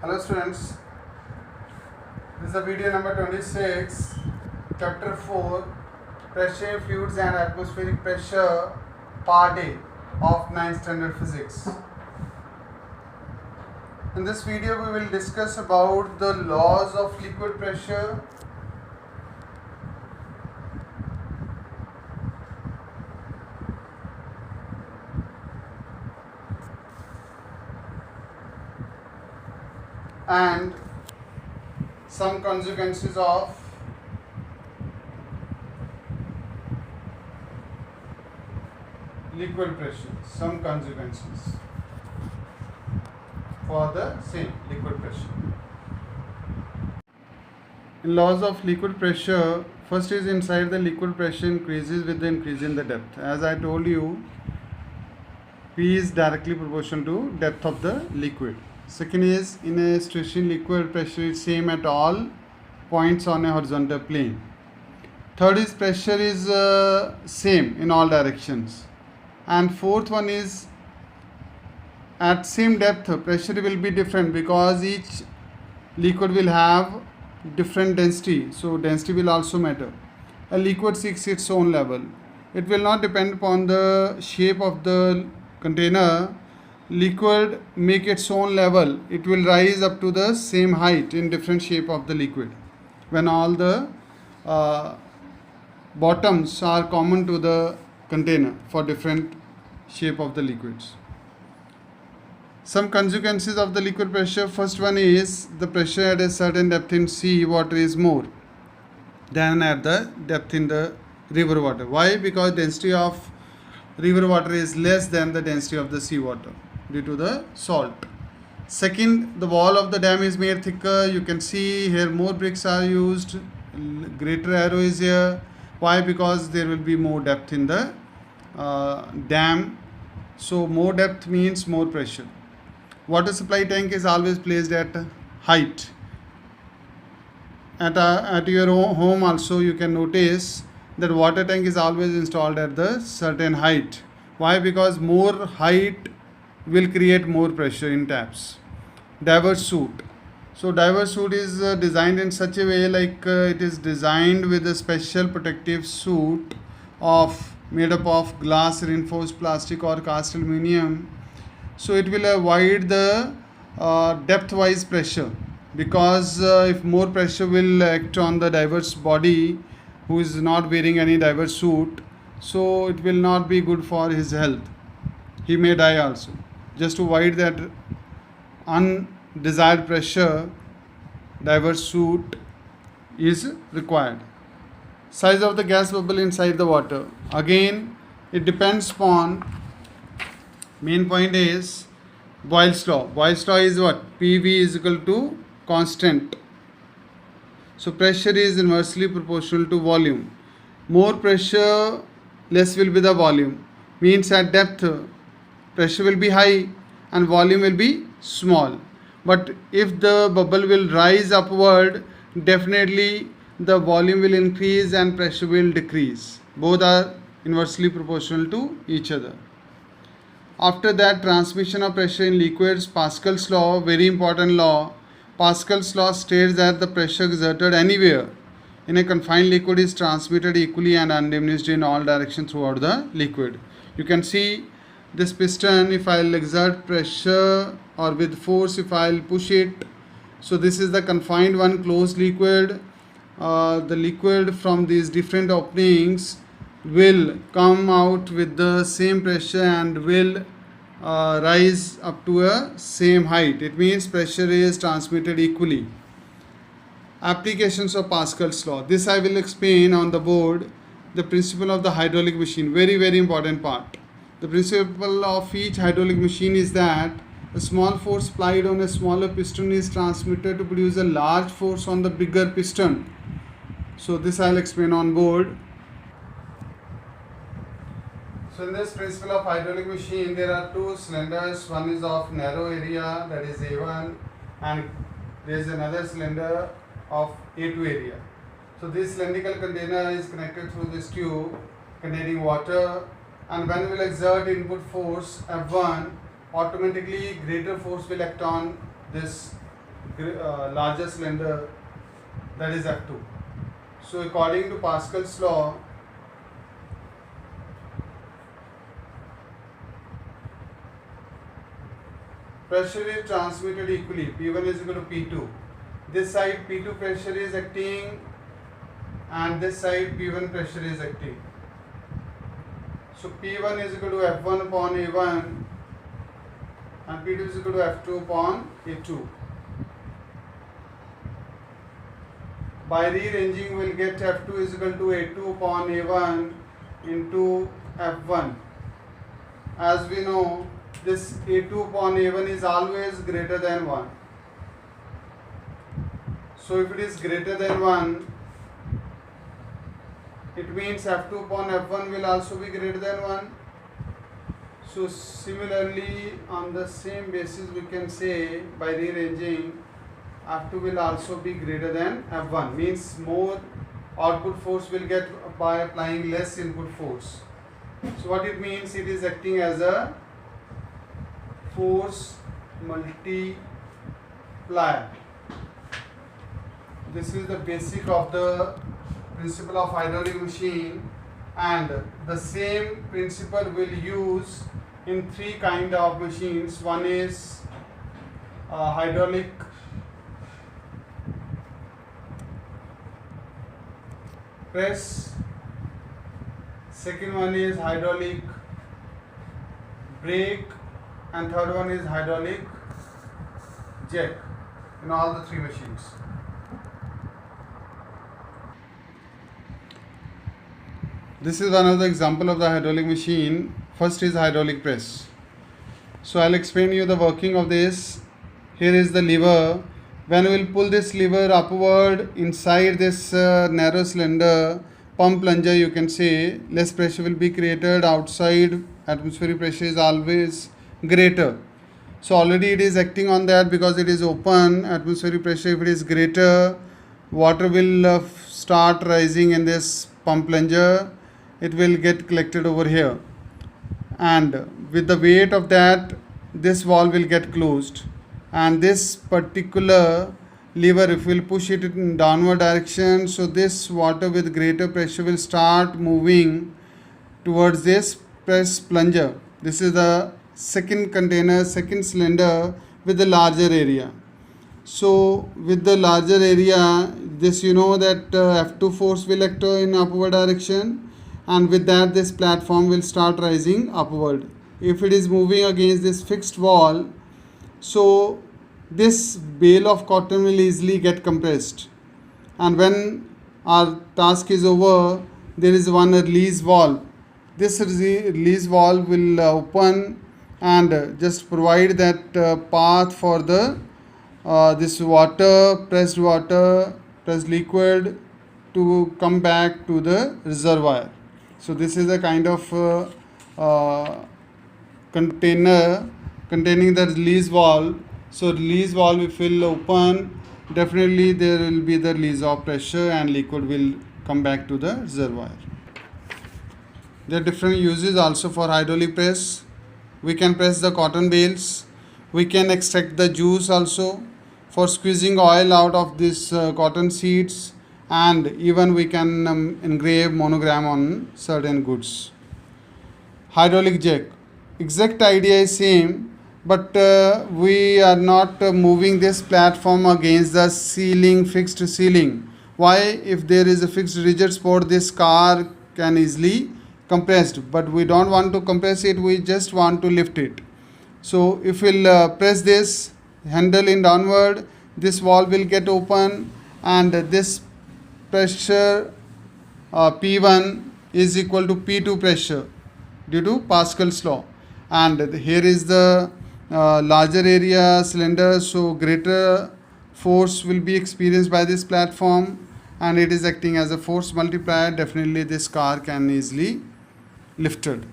Hello students, this is the video number 26, chapter 4, Pressure, Fluids and Atmospheric Pressure, part A of 9th standard physics. In this video we will discuss about the laws of liquid pressure, and some consequences of liquid pressure, some consequences for the same liquid pressure. In laws of liquid pressure, first is inside the liquid pressure increases with the increase in the depth. As I told you, P is directly proportional to depth of the liquid. Second is in a station liquid pressure is same at all points on a horizontal plane. Third is pressure is same in all directions. And fourth one is at same depth pressure will be different because each liquid will have different density, so density will also matter. A liquid seeks its own level. It will not depend upon the shape of the container. Liquid make its own level. It will rise up to the same height in different shape of the liquid when all the bottoms are common to the container for different shape of the liquids. Some consequences of the liquid pressure. First one is the pressure at a certain depth in sea water is more than at the depth in the river water. Why? Because density of river water is less than the density of the sea water due to the salt. Second, the wall of the dam is made thicker. You can see here more bricks are used, greater arrow is here. Why? Because there will be more depth in the dam. So more depth means more pressure. Water supply tank is always placed at height. At your home also you can notice that water tank is always installed at the certain height. Why? Because more height will create more pressure in taps. Diver's suit. So diver's suit is designed in such a way like it is designed with a special protective suit made up of glass, reinforced plastic or cast aluminum. So it will avoid the depth wise pressure, because if more pressure will act on the diver's body who is not wearing any diver's suit, so it will not be good for his health. He may die also. Just to avoid that undesired pressure, diver's suit is required. Size of the gas bubble inside the water. Again, it depends upon, main point is Boyle's law. Boyle's law is what? PV is equal to constant. So pressure is inversely proportional to volume. More pressure, less will be the volume. Means at depth, pressure will be high and volume will be small. But if the bubble will rise upward, definitely the volume will increase and pressure will decrease. Both are inversely proportional to each other. After that, transmission of pressure in liquids, Pascal's law, very important law. Pascal's law states that the pressure exerted anywhere in a confined liquid is transmitted equally and undiminished in all directions throughout the liquid. You can see this piston, if I'll exert pressure or with force, if I'll push it. So this is the confined one, closed liquid. The liquid from these different openings will come out with the same pressure and will rise up to a same height. It means pressure is transmitted equally. Applications of Pascal's law. This I will explain on the board. The principle of the hydraulic machine, very important part. The principle of each hydraulic machine is that a small force applied on a smaller piston is transmitted to produce a large force on the bigger piston. So this I will explain on board. So in this principle of hydraulic machine, there are two cylinders. One is of narrow area, that is A1, and there is another cylinder of A2 area. So this cylindrical container is connected through this tube containing water, and when we will exert input force F1, automatically greater force will act on this larger cylinder, that is F2. So according to Pascal's law, pressure is transmitted equally. P1 is equal to P2. This side P2 pressure is acting and this side P1 pressure is acting. So P1 is equal to F1 upon A1 and P2 is equal to F2 upon A2. By rearranging, we will get F2 is equal to A2 upon A1 into F1. As we know, this A2 upon A1 is always greater than 1. So if it is greater than 1, it means F2 upon F1 will also be greater than 1. So similarly, on the same basis we can say by rearranging, F2 will also be greater than F1, means more output force will get by applying less input force. So what it means, it is acting as a force multiplier. This is the basic of the principle of hydraulic machine, and the same principle will use in three kind of machines. One is hydraulic press, second one is hydraulic brake, and third one is hydraulic jack in all the three machines. This is one of the example of the hydraulic machine. First is hydraulic press. So I'll explain you the working of this. Here is the lever. When we will pull this lever upward inside this narrow cylinder, pump plunger, you can say, less pressure will be created. Outside atmospheric pressure is always greater. So already it is acting on that because it is open. Atmospheric pressure, if it is greater, water will start rising in this pump plunger. It will get collected over here, and with the weight of that, this valve will get closed, and this particular lever, if we will push it in downward direction, so this water with greater pressure will start moving towards this press plunger. This is the second container, second cylinder with the larger area. So with the larger area, this you know that F2 force will act in upward direction, and with that this platform will start rising upward. If it is moving against this fixed wall, so this bale of cotton will easily get compressed, and when our task is over, there is one release valve. This release valve will open and just provide that path for the this pressed liquid to come back to the reservoir. So this is a kind of container containing the release valve. So release valve, if will open, definitely there will be the release of pressure and liquid will come back to the reservoir. There are different uses also for hydraulic press. We can press the cotton bales. We can extract the juice also for squeezing oil out of this cotton seeds, and even we can engrave monogram on certain goods. Hydraulic jack, exact idea is same, but we are not moving this platform against the ceiling, fixed ceiling. Why? If there is a fixed rigid support, this car can easily compressed, but we don't want to compress it, we just want to lift it. So if we'll press this handle in downward, this valve will get open, and this pressure P1 is equal to P2 pressure due to Pascal's law, and here is the larger area cylinder, so greater force will be experienced by this platform, and it is acting as a force multiplier. Definitely this car can easily lifted.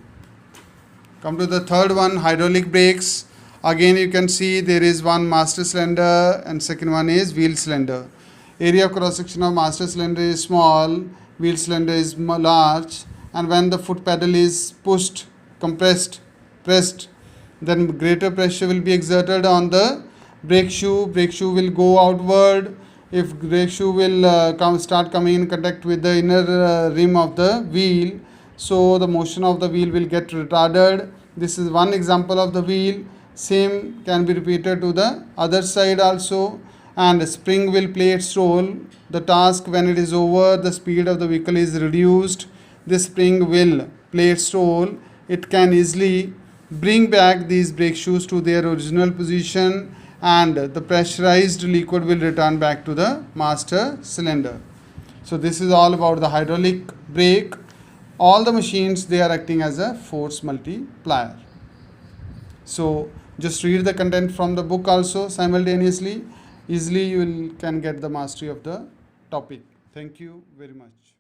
Come to the third one, hydraulic brakes. Again you can see there is one master cylinder and second one is wheel cylinder. Area of cross section of master cylinder is small, wheel cylinder is large, and when the foot pedal is pressed, then greater pressure will be exerted on the brake shoe will go outward. If brake shoe will start coming in contact with the inner rim of the wheel, so the motion of the wheel will get retarded. This is one example of the wheel. Same can be repeated to the other side also. And spring will play its role. The task, when it is over, the speed of the vehicle is reduced. This spring will play its role. It can easily bring back these brake shoes to their original position, and the pressurized liquid will return back to the master cylinder. So this is all about the hydraulic brake. All the machines, they are acting as a force multiplier. So just read the content from the book also simultaneously. Easily you can get the mastery of the topic. Thank you very much.